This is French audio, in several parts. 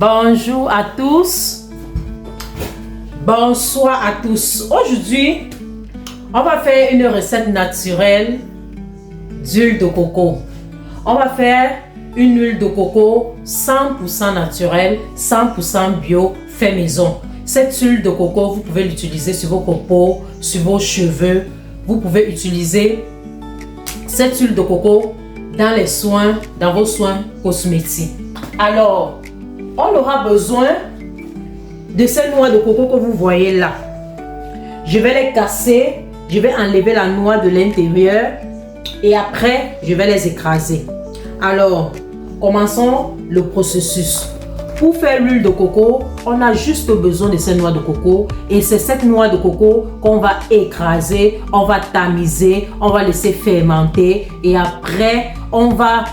Bonjour à tous. Bonsoir à tous. Aujourd'hui, on va faire une recette naturelle d'huile de coco. On va faire une huile de coco 100% naturelle, 100% bio, fait maison. Cette huile de coco, vous pouvez l'utiliser sur vos copeaux, sur vos cheveux. Vous pouvez utiliser cette huile de coco dans les soins, dans vos soins cosmétiques. Alors, on aura besoin de ces noix de coco que vous voyez là. Je vais les casser, je vais enlever la noix de l'intérieur et après, je vais les écraser. Alors, commençons le processus. Pour faire l'huile de coco, on a juste besoin de ces noix de coco et c'est cette noix de coco qu'on va écraser, on va tamiser, on va laisser fermenter et après, on va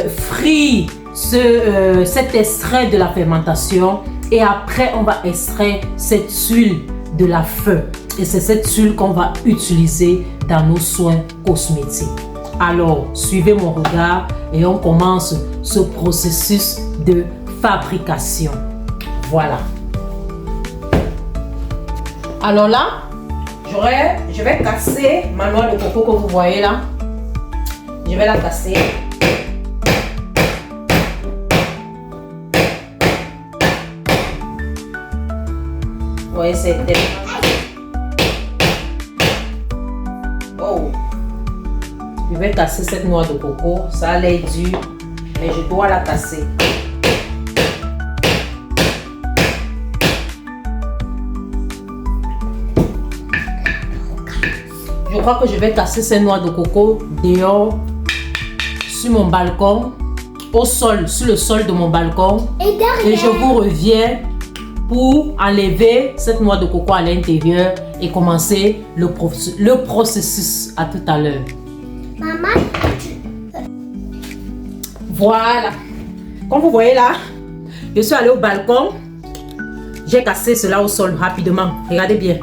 frire cet extrait de la fermentation et après, on va extraire cette huile de la feuille et c'est cette huile qu'on va utiliser dans nos soins cosmétiques. Alors, suivez mon regard et on commence ce processus de fabrication. Voilà. Alors là, je vais casser ma noix de coco que vous voyez là. Je vais la casser. Vous voyez, c'est oh. Je vais casser cette noix de coco. Ça a l'air dur, mais je dois la casser. Je crois que je vais casser ces noix de coco dehors, sur mon balcon, au sol, sur le sol de mon balcon. Et je vous reviens pour enlever cette noix de coco à l'intérieur et commencer le processus. À tout à l'heure. Maman. Voilà. Comme vous voyez là, je suis allée au balcon. J'ai cassé cela au sol rapidement. Regardez bien.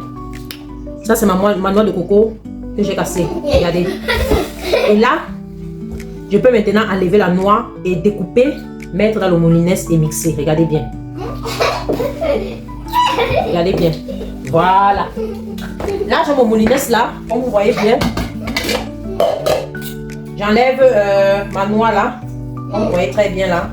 Ça, c'est ma noix de coco que j'ai cassée. Regardez. Et là, je peux maintenant enlever la noix et découper, mettre dans le moulinette et mixer. Regardez bien. Regardez bien. Voilà. Là, j'ai mon moulinette là, comme vous voyez bien. J'enlève ma noix là, comme vous voyez très bien là.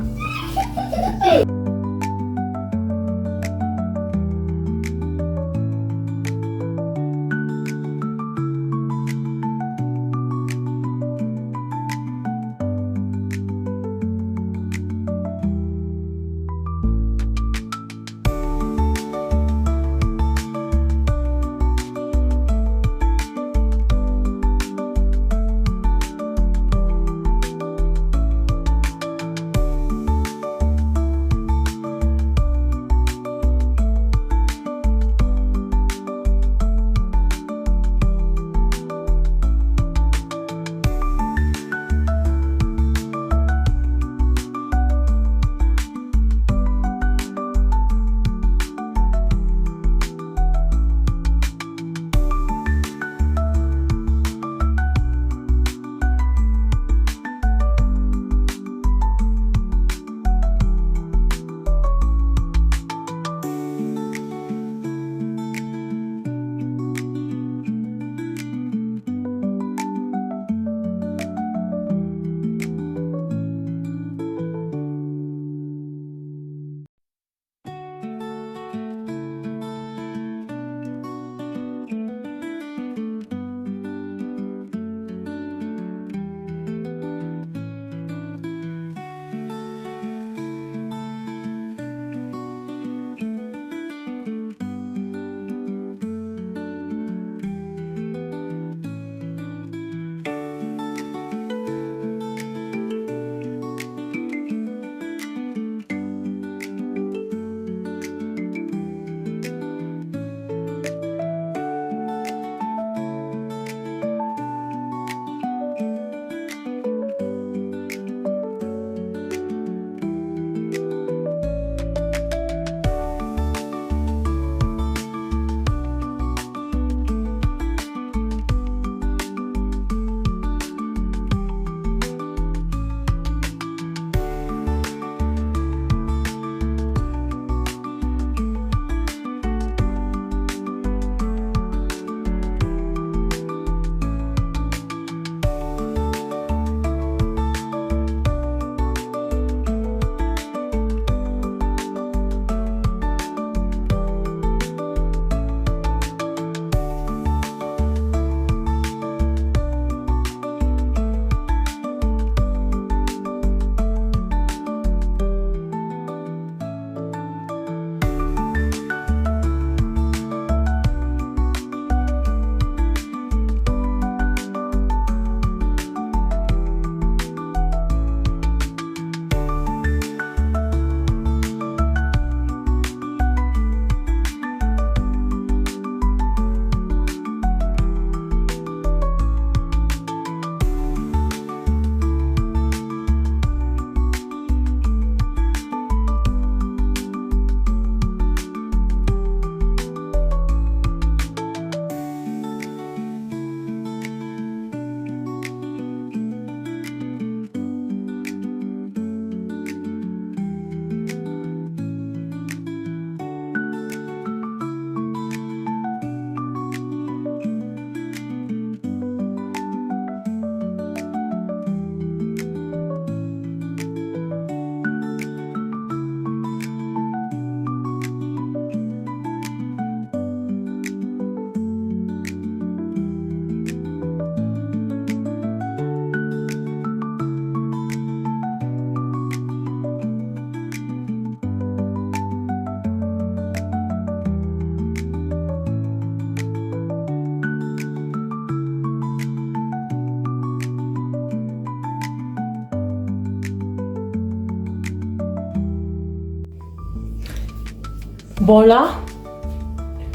Bon là,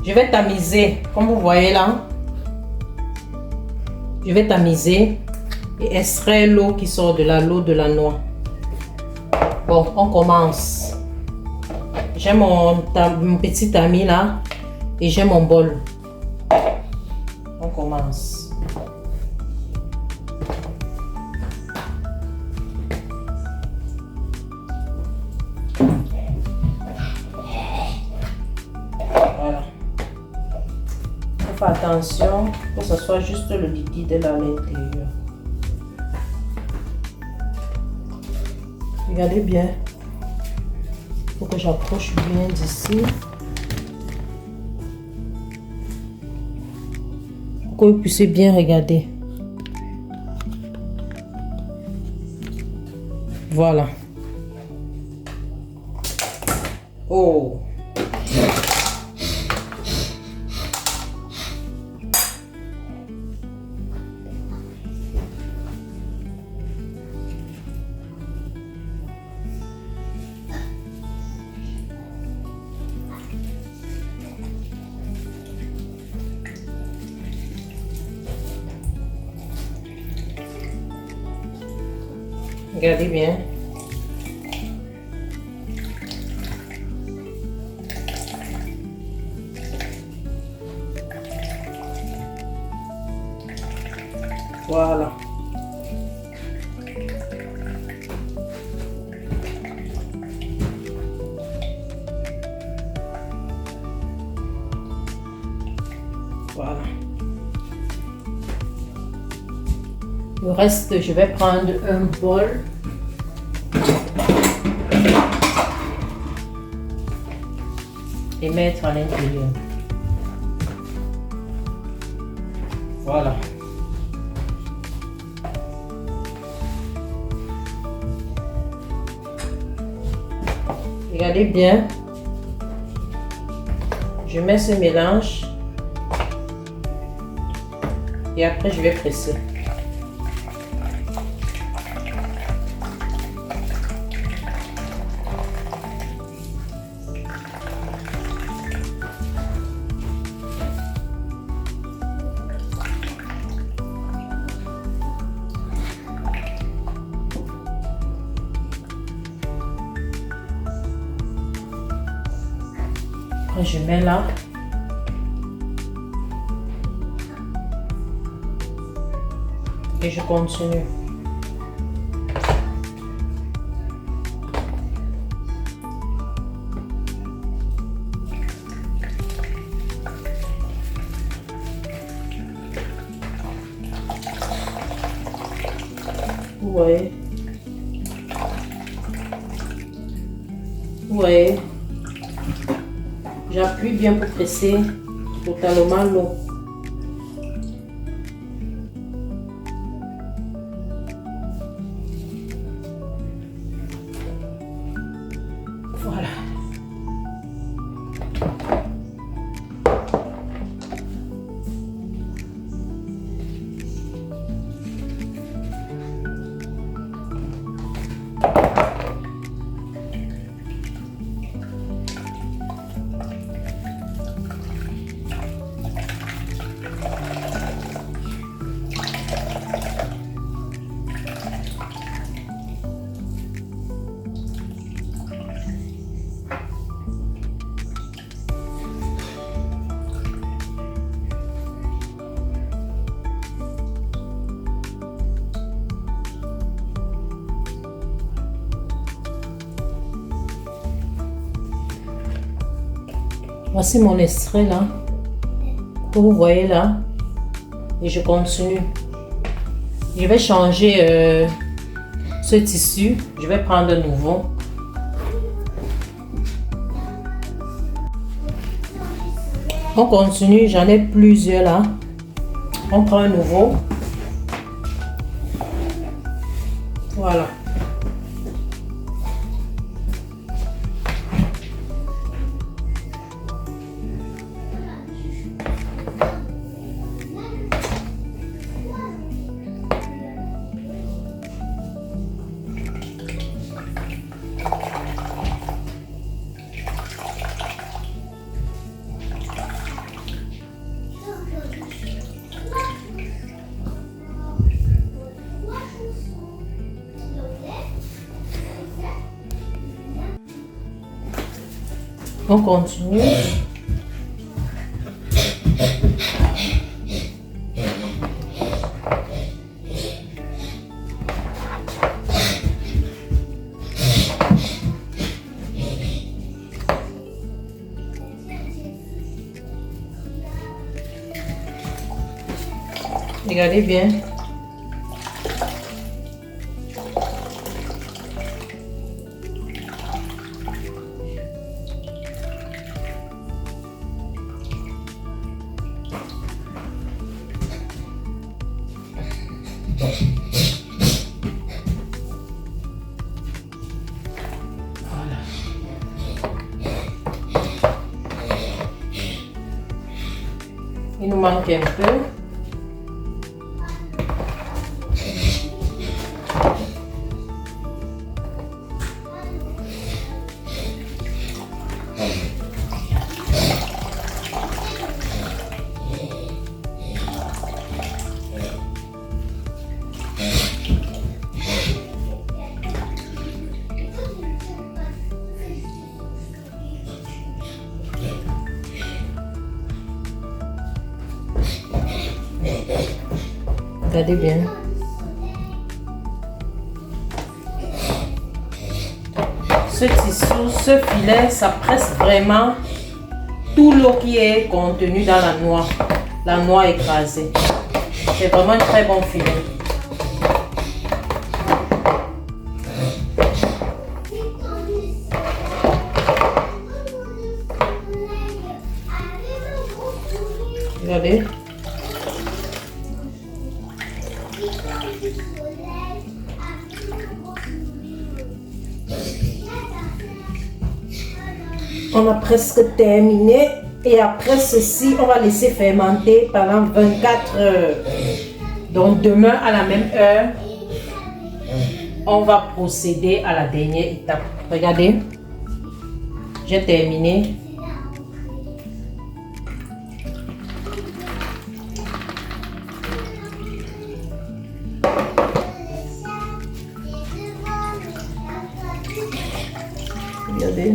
je vais tamiser. Comme vous voyez là, je vais tamiser et extraire l'eau qui sort de l'eau de la noix. Bon, on commence. J'ai mon petit tamis là et j'ai mon bol. On commence. Voilà. On fait attention que ce soit juste le liquide là à l'intérieur. Regardez bien. Il faut que j'approche bien d'ici. Pour que vous puissiez bien regarder. Voilà. Oh. Regardez bien. Voilà. Voilà. Le reste, je vais prendre un bol. Et mettre à l'intérieur. Voilà. Regardez bien. Je mets ce mélange. Et après, je vais presser. Après, je mets là. Et je continue. Vous voyez? Vous voyez? J'appuie bien pour presser totalement l'eau. Voilà. Voici mon extrait là, que vous voyez là, et je continue. Je vais changer ce tissu, je vais prendre un nouveau. On continue, j'en ai plusieurs là. On prend un nouveau. Voilà. On continue. Regardez bien. Voilà. Il nous manque un peu. Regardez bien. Ce tissu, ce filet, ça presse vraiment tout l'eau qui est contenue dans la noix écrasée. C'est vraiment un très bon filet. Regardez. On a presque terminé et après ceci, on va laisser fermenter pendant 24 heures. Donc demain à la même heure, on va procéder à la dernière étape. Regardez, j'ai terminé. Regardez.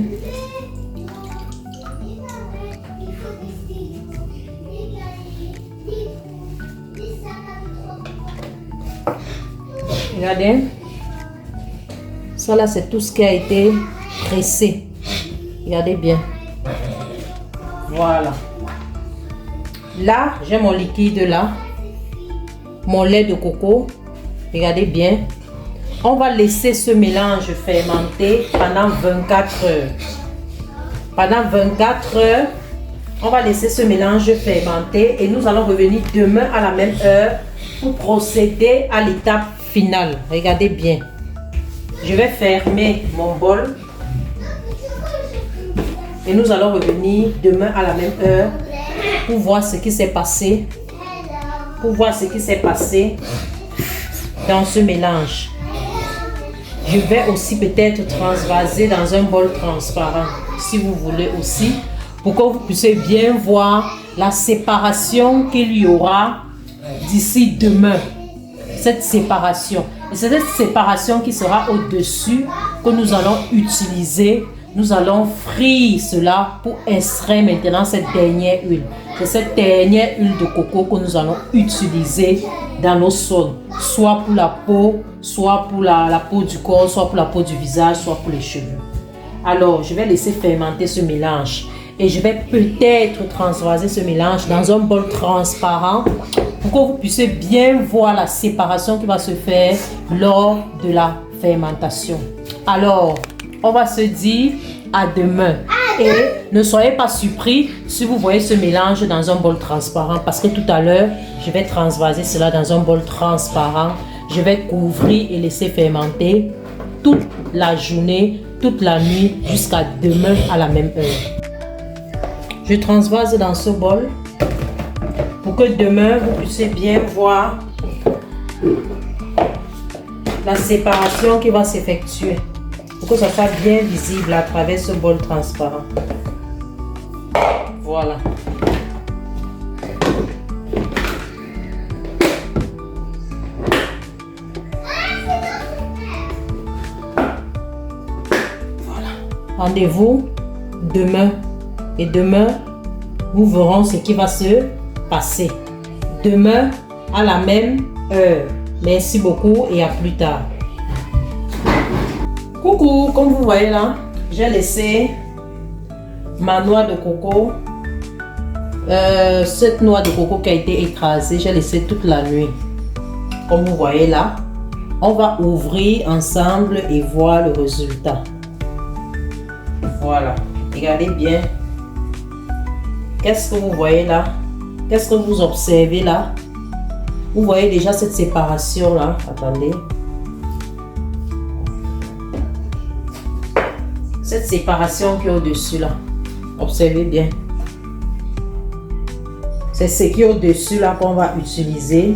Regardez, ça là c'est tout ce qui a été pressé. Regardez bien. Voilà. Là, j'ai mon liquide là, mon lait de coco. Regardez bien. On va laisser ce mélange fermenter pendant 24 heures. Pendant 24 heures, on va laisser ce mélange fermenter et nous allons revenir demain à la même heure pour procéder à l'étape finale. Regardez bien. Je vais fermer mon bol et nous allons revenir demain à la même heure pour voir ce qui s'est passé. Pour voir ce qui s'est passé dans ce mélange. Je vais aussi peut-être transvaser dans un bol transparent, si vous voulez aussi, pour que vous puissiez bien voir la séparation qu'il y aura d'ici demain. Cette séparation. Et c'est cette séparation qui sera au-dessus que nous allons utiliser. Nous allons frire cela pour extraire maintenant cette dernière huile. C'est cette dernière huile de coco que nous allons utiliser dans nos saunes. Soit pour la peau, soit pour la peau du corps, soit pour la peau du visage, soit pour les cheveux. Alors, je vais laisser fermenter ce mélange. Et je vais peut-être transvaser ce mélange dans un bol transparent pour que vous puissiez bien voir la séparation qui va se faire lors de la fermentation. Alors, on va se dire à demain. Et ne soyez pas surpris si vous voyez ce mélange dans un bol transparent parce que tout à l'heure, je vais transvaser cela dans un bol transparent. Je vais couvrir et laisser fermenter toute la journée, toute la nuit jusqu'à demain à la même heure. Je transvase dans ce bol pour que demain vous puissiez bien voir la séparation qui va s'effectuer. Pour que ça soit bien visible à travers ce bol transparent. Voilà. Voilà. Rendez-vous demain. Et demain, nous verrons ce qui va se passer. Demain, à la même heure. Merci beaucoup et à plus tard. Coucou, comme vous voyez là, j'ai laissé ma noix de coco. Cette noix de coco qui a été écrasée, j'ai laissé toute la nuit. Comme vous voyez là, on va ouvrir ensemble et voir le résultat. Voilà, regardez bien. Qu'est-ce que vous voyez là? Qu'est-ce que vous observez là? Vous voyez déjà cette séparation là. Attendez. Cette séparation qui est au-dessus là. Observez bien. C'est ce qui est au-dessus là qu'on va utiliser.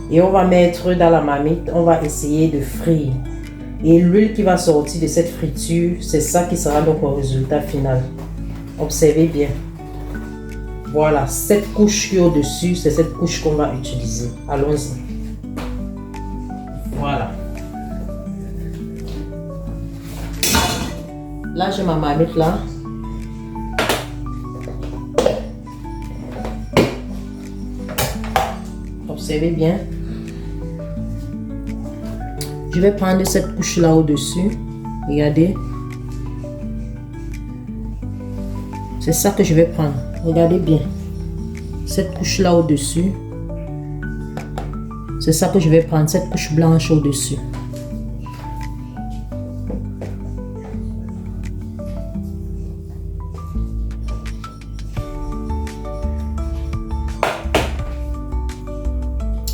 Et on va mettre dans la marmite. On va essayer de frire. Et l'huile qui va sortir de cette friture, c'est ça qui sera donc le résultat final. Observez bien. Voilà, cette couche qui est au-dessus, c'est cette couche qu'on va utiliser. Allons-y. Voilà. Là, j'ai ma marmite là. Observez bien. Je vais prendre cette couche là au-dessus. Regardez. C'est ça que je vais prendre. Regardez bien. Cette couche là au-dessus. C'est ça que je vais prendre. Cette couche blanche au-dessus.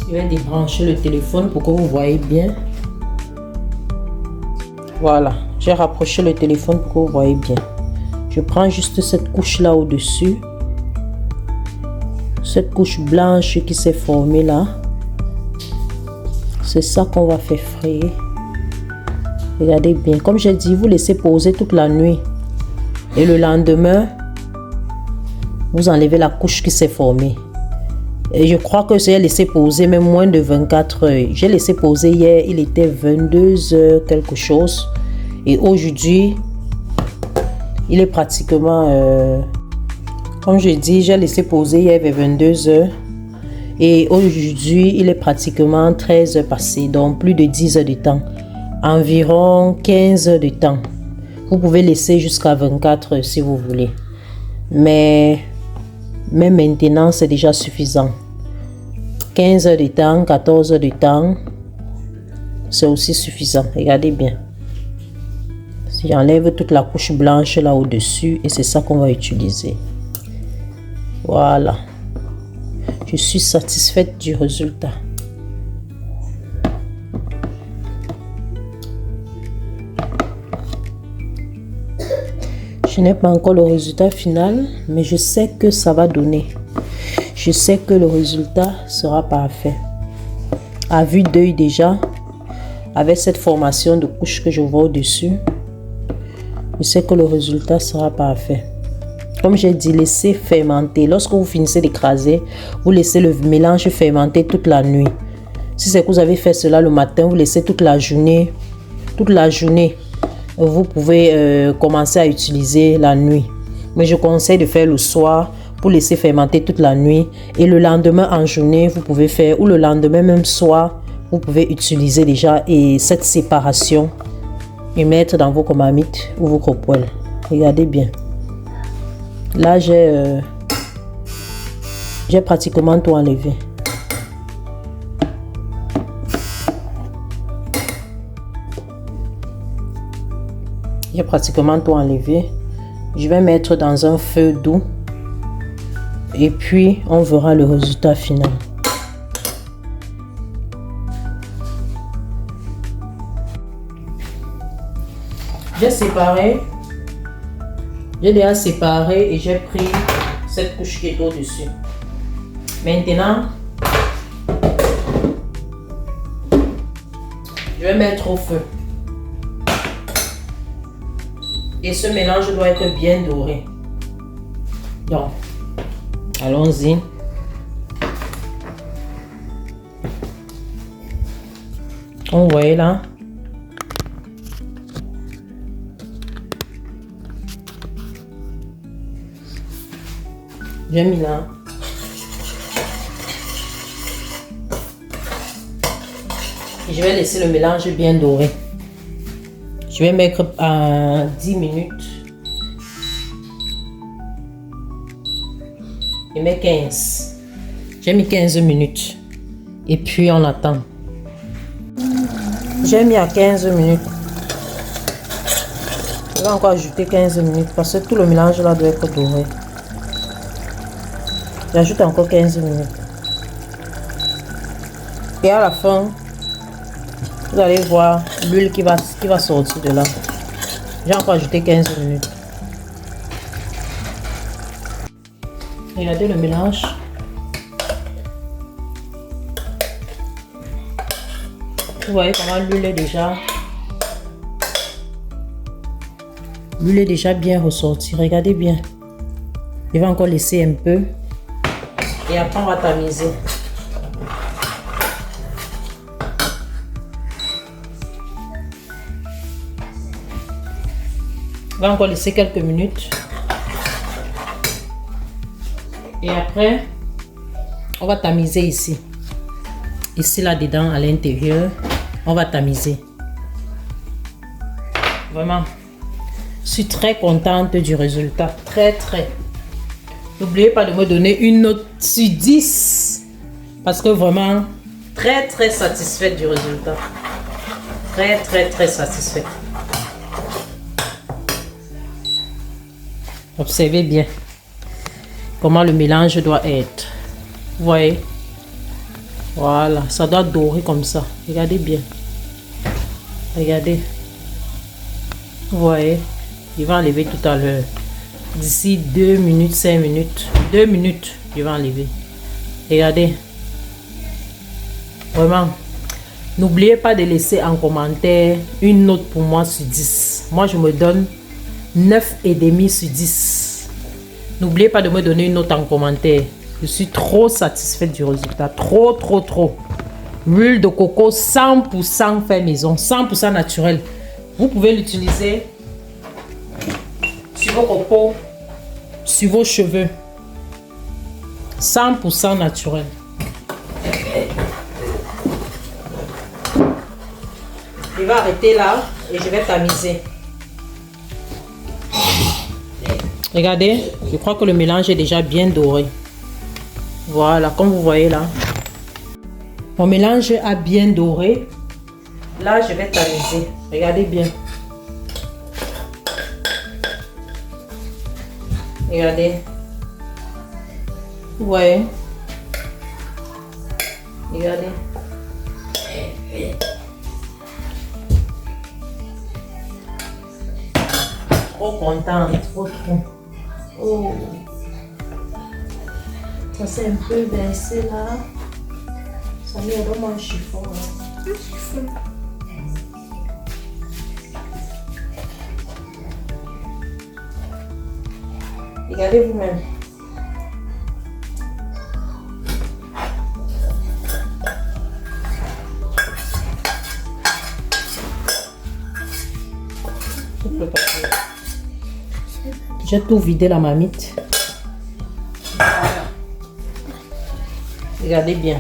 Je vais débrancher le téléphone pour que vous voyez bien. Voilà. J'ai rapproché le téléphone pour que vous voyez bien. Je prends juste cette couche là au-dessus. Cette couche blanche qui s'est formée là. C'est ça qu'on va faire frire. Regardez bien. Comme j'ai dit, vous laissez poser toute la nuit. Et le lendemain, vous enlevez la couche qui s'est formée. Et je crois que j'ai laissé poser même moins de 24 heures. J'ai laissé poser hier, il était 22 heures quelque chose. Et aujourd'hui, il est pratiquement, comme je dis, j'ai laissé poser hier vers 22 heures. Et aujourd'hui, il est pratiquement 13 heures passées, donc plus de 10 heures de temps. Environ 15 heures de temps. Vous pouvez laisser jusqu'à 24 heures si vous voulez. Mais maintenant, c'est déjà suffisant. 15 heures de temps, 14 heures de temps, c'est aussi suffisant. Regardez bien. J'enlève toute la couche blanche là au-dessus et c'est ça qu'on va utiliser. Voilà. Je suis satisfaite du résultat. Je n'ai pas encore le résultat final, mais je sais que ça va donner. Je sais que le résultat sera parfait. À vue d'œil déjà, avec cette formation de couche que je vois au-dessus, je sais que le résultat sera parfait. Comme j'ai dit, laissez fermenter. Lorsque vous finissez d'écraser, vous laissez le mélange fermenter toute la nuit. Si c'est que vous avez fait cela le matin, vous laissez toute la journée. Toute la journée, vous pouvez commencer à utiliser la nuit. Mais je conseille de faire le soir pour laisser fermenter toute la nuit. Et le lendemain en journée, vous pouvez faire, ou le lendemain même soir, vous pouvez utiliser déjà et cette séparation et mettre dans vos marmites ou vos poêles. Regardez bien. Là, j'ai pratiquement tout enlevé. J'ai pratiquement tout enlevé. Je vais mettre dans un feu doux. Et puis, on verra le résultat final. J'ai séparé. J'ai déjà séparé et j'ai pris cette couche qui est au-dessus. Maintenant, je vais mettre au feu. Et ce mélange doit être bien doré. Donc, allons-y. On voit là. J'ai mis là. Et je vais laisser le mélange bien doré. Je vais mettre à 10 minutes. Je mets 15. J'ai mis 15 minutes. Et puis on attend. J'ai mis à 15 minutes. Je vais encore ajouter 15 minutes parce que tout le mélange là doit être doré. J'ajoute encore 15 minutes. Et à la fin, vous allez voir l'huile qui va sortir de là. J'ai encore ajouté 15 minutes. Regardez le mélange. Vous voyez comment l'huile est déjà. L'huile est déjà bien ressortie. Regardez bien. Je vais encore laisser un peu. Et après on va tamiser. On va encore laisser quelques minutes. Et après, on va tamiser ici. Ici, là-dedans, à l'intérieur, on va tamiser. Vraiment, je suis très contente du résultat. Très. N'oubliez pas de me donner une note sur 10. Parce que vraiment, très satisfaite du résultat. Très satisfaite. Observez bien comment le mélange doit être. Vous voyez? Voilà, ça doit dorer comme ça. Regardez bien. Regardez. Vous voyez? Il va enlever tout à l'heure. D'ici 2 minutes, 5 minutes. 2 minutes, je vais enlever. Regardez. Vraiment. N'oubliez pas de laisser en commentaire une note pour moi sur 10. Moi, je me donne 9,5 sur 10. N'oubliez pas de me donner une note en commentaire. Je suis trop satisfaite du résultat. Trop. L'huile de coco 100% fait maison. 100% naturel. Vous pouvez l'utiliser sur vos peaux, sur vos cheveux. 100% naturel. Je vais arrêter là et je vais tamiser. Regardez, je crois que le mélange est déjà bien doré. Voilà, comme vous voyez là. Mon mélange a bien doré. Là, je vais tamiser. Regardez bien. Regardez. Vous voyez? Regardez. Trop contente, trop. Oh. Ça s'est un peu baissé là. Ça met vraiment un chiffon. Un chiffon. Regardez vous-même. J'ai tout vidé la marmite. Regardez bien.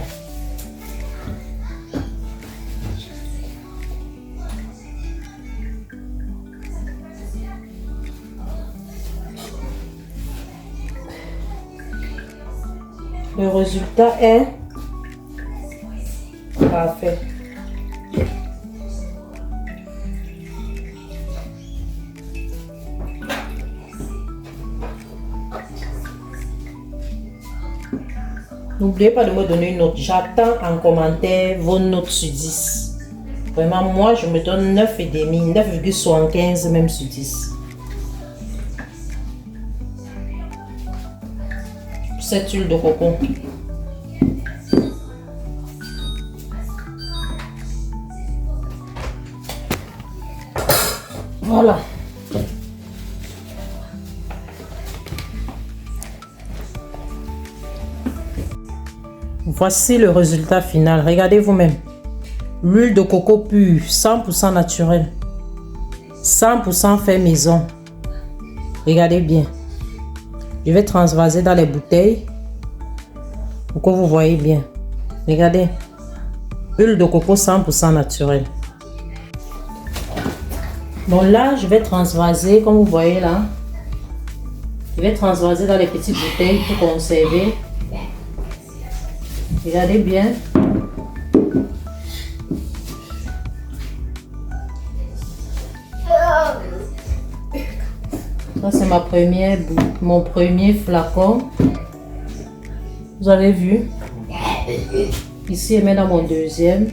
Le résultat est parfait. N'oubliez pas de me donner une note. J'attends en commentaire vos notes sur 10. Vraiment, moi, je me donne 9,5, 9,75 même sur 10. Cette huile de coco. Voilà. Voici le résultat final. Regardez vous-même. L'huile de coco pure, 100% naturelle. 100% fait maison. Regardez bien. Je vais transvaser dans les bouteilles pour que vous voyez bien. Regardez. Huile de coco 100% naturelle. Bon là, je vais transvaser comme vous voyez là. Je vais transvaser dans les petites bouteilles pour conserver. Regardez bien. Ça c'est mon premier flacon. Vous avez vu. Ici, je mets dans mon deuxième.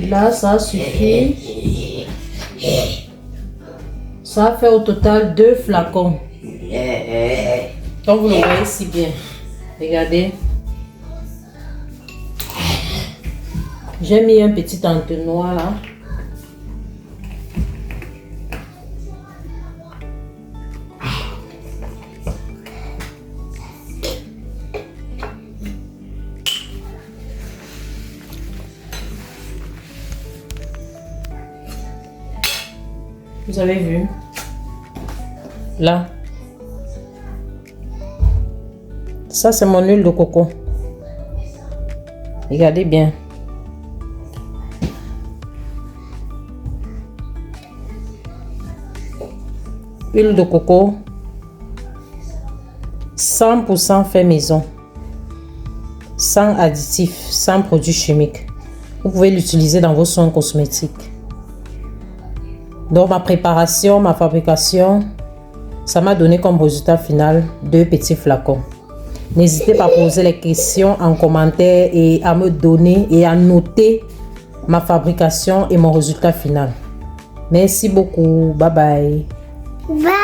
Là, ça suffit. Ça fait au total 2 flacons. Comme vous le voyez si bien. Regardez. J'ai mis un petit entonnoir là. Vous avez vu? Là. Ça, c'est mon huile de coco. Regardez bien. Huile de coco. 100% fait maison. Sans additifs, sans produits chimiques. Vous pouvez l'utiliser dans vos soins cosmétiques. Donc ma préparation, ma fabrication, ça m'a donné comme résultat final 2 petits flacons. N'hésitez pas à poser les questions en commentaire et à me donner et à noter ma fabrication et mon résultat final. Merci beaucoup. Bye bye. Bye.